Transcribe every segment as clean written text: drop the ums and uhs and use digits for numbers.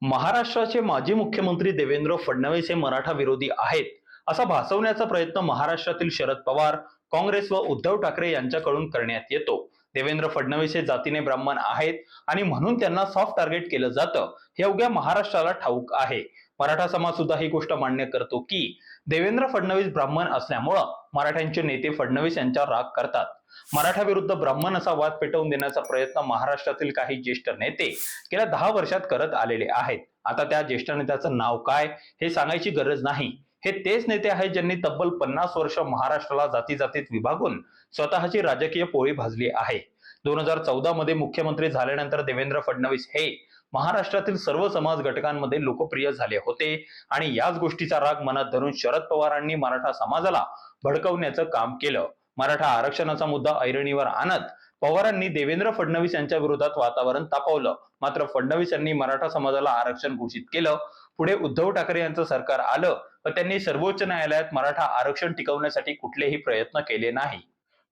महाराष्ट्राचे माजी मुख्यमंत्री देवेंद्र फडणवीस हे मराठा विरोधी आहेत असा भासवण्याचा प्रयत्न महाराष्ट्रातील शरद पवार, काँग्रेस व उद्धव ठाकरे यांच्याकडून करण्यात येतो। देवेंद्र फडणवीस हे जातीने ब्राह्मण आहेत आणि म्हणून त्यांना सॉफ्ट टार्गेट केलं जातं हे अवघ्या महाराष्ट्राला ठाऊक आहे। मराठा समाज सुद्धा ही गोष्ट मान्य करतो की देवेंद्र फडणवीस ब्राह्मण असल्यामुळं मराठ्यांचे नेते फडणवीस यांच्यावर राग करतात। मराठा विरुद्ध ब्राह्मण असा वाद पेटवून देण्याचा प्रयत्न महाराष्ट्रातील काही ज्येष्ठ नेते गेल्या 10 वर्षात करत आलेले आहेत। आता त्या ज्येष्ठ नेत्याचं नाव काय हे सांगायची गरज नाही। हे तेच नेते आहेत ज्यांनी तब्बल 50 वर्ष महाराष्ट्राला जाती जातीत विभागून स्वतःची राजकीय पोळी भाजली आहे। 2014 मध्ये मुख्यमंत्री झाल्यानंतर देवेंद्र फडणवीस हे महाराष्ट्रातील सर्व समाज घटकांमध्ये लोकप्रिय झाले होते आणि याच गोष्टीचा राग मनात धरून शरद पवारांनी मराठा समाजाला भडकवण्याचं काम केलं। मराठा आरक्षणाचा मुद्दा ऐरणीवर आणत पवारांनी देवेंद्र फडणवीस यांच्या विरोधात वातावरण तापवलं। मात्र फडणवीस यांनी मराठा समाजाला आरक्षण घोषित केलं। पुढे उद्धव ठाकरे यांचं सरकार आलं व त्यांनी सर्वोच्च न्यायालयात मराठा आरक्षण टिकवण्यासाठी कुठलेही प्रयत्न केले नाही।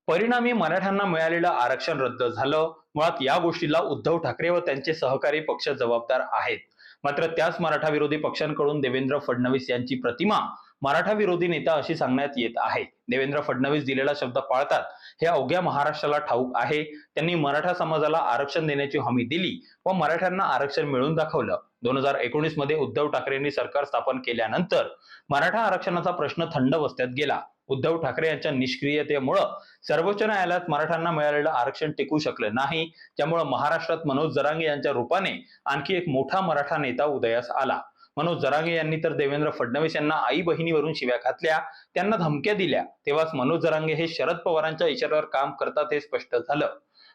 परिणामी मराठ्यांना मिळालेलं आरक्षण रद्द झालं। मुळात या गोष्टीला उद्धव ठाकरे व त्यांचे सहकारी पक्ष जबाबदार आहेत। मात्र त्याच मराठा विरोधी पक्षांकडून देवेंद्र फडणवीस यांची प्रतिमा मराठा विरोधी नेता अशी सांगण्यात येत आहे। देवेंद्र फडणवीस दिलेला शब्द पाळतात हे अवघ्या महाराष्ट्राला ठाऊक आहे। त्यांनी मराठा समाजाला आरक्षण देण्याची हमी दिली व मराठ्यांना आरक्षण मिळवून दाखवलं। 2019 मध्ये उद्धव ठाकरेंनी सरकार स्थापन केल्यानंतर मराठा आरक्षणाचा प्रश्न थंड बसत्यात गेला। उद्धव ठाकरे यांच्या निष्क्रियतेमुळे सर्वोच्च न्यायालयात मराठ्यांना मिळालेलं आरक्षण टिकू शकलं नाही, ज्यामुळे महाराष्ट्रात मनोज जरांगे यांच्या रूपाने आणखी एक मोठा मराठा नेता उदयास आला। मनोज जरांगे यांनी तर देवेंद्र फडणवीस यांना आई बहिणीवरून शिव्या घातल्या, त्यांना धमक्या दिल्या। तेव्हाच मनोज जरांगे हे शरद पवारांच्या इशाऱ्यावर काम करतात हे स्पष्ट झालं।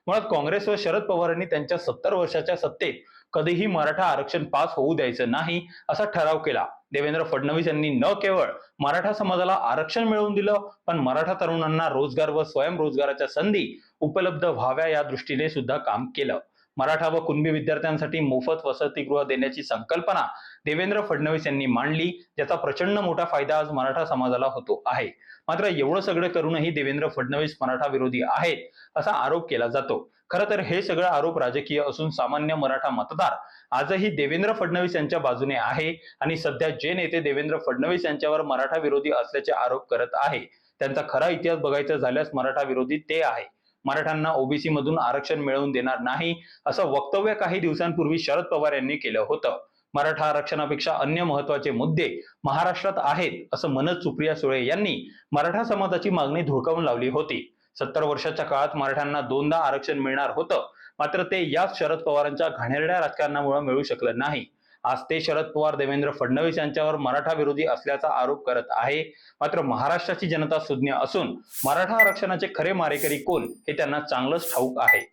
मुळात काँग्रेस व शरद पवारांनी त्यांच्या 70 वर्षाच्या सत्तेत कधीही मराठा आरक्षण पास होऊ द्यायचं नाही असा ठराव केला। देवेंद्र फडणवीस यांनी न केवळ मराठा समाजाला आरक्षण मिळवून दिलं, पण मराठा तरुणांना रोजगार व स्वयंरोजगाराच्या संधी उपलब्ध व्हाव्या या दृष्टीने सुद्धा काम केलं। मराठा व कुणबी विद्यार्थ्यांसाठी मोफत वसतिगृह देण्याची संकल्पना देवेंद्र फडणवीस यांनी मांडली, ज्याचा प्रचंड मोठा फायदा आज मराठा समाजाला होतो आहे। मात्र एवढं सगळं करूनही देवेंद्र फडणवीस मराठा विरोधी आहेत असा आरोप केला जातो। खरं तर हे सगळे आरोप राजकीय असून सामान्य मराठा मतदार आजही देवेंद्र फडणवीस यांच्या बाजूने आहे आणि सध्या जे नेते देवेंद्र फडणवीस यांच्यावर मराठा विरोधी असल्याचे आरोप करत आहे त्यांचा खरा इतिहास बघायचा झाल्यास मराठा विरोधी ते आहे। मराठ्यांना ओबीसी मधून आरक्षण मिळवून देणार नाही असं वक्तव्य काही दिवसांपूर्वी शरद पवार यांनी केलं होतं। मराठा आरक्षणापेक्षा अन्य महत्वाचे मुद्दे महाराष्ट्रात आहेत असं म्हणत सुप्रिया सुळे यांनी मराठा समाजाची मागणी धुडकावून लावली होती। 70 वर्षाच्या काळात मराठ्यांना दोनदा आरक्षण मिळणार होतं, मात्र ते याच शरद पवारांच्या घाणेरड्या राजकारणामुळे मिळू शकलं नाही। आज ते शरद पवार देवेंद्र फडणवीस यांच्यावर मराठा विरोधी असल्याचा आरोप करत आहे। मात्र महाराष्ट्राची जनता सुज्ञ असून मराठा आरक्षणाचे खरे मारेकरी कोण हे त्यांना चांगलंच ठाऊक आहे।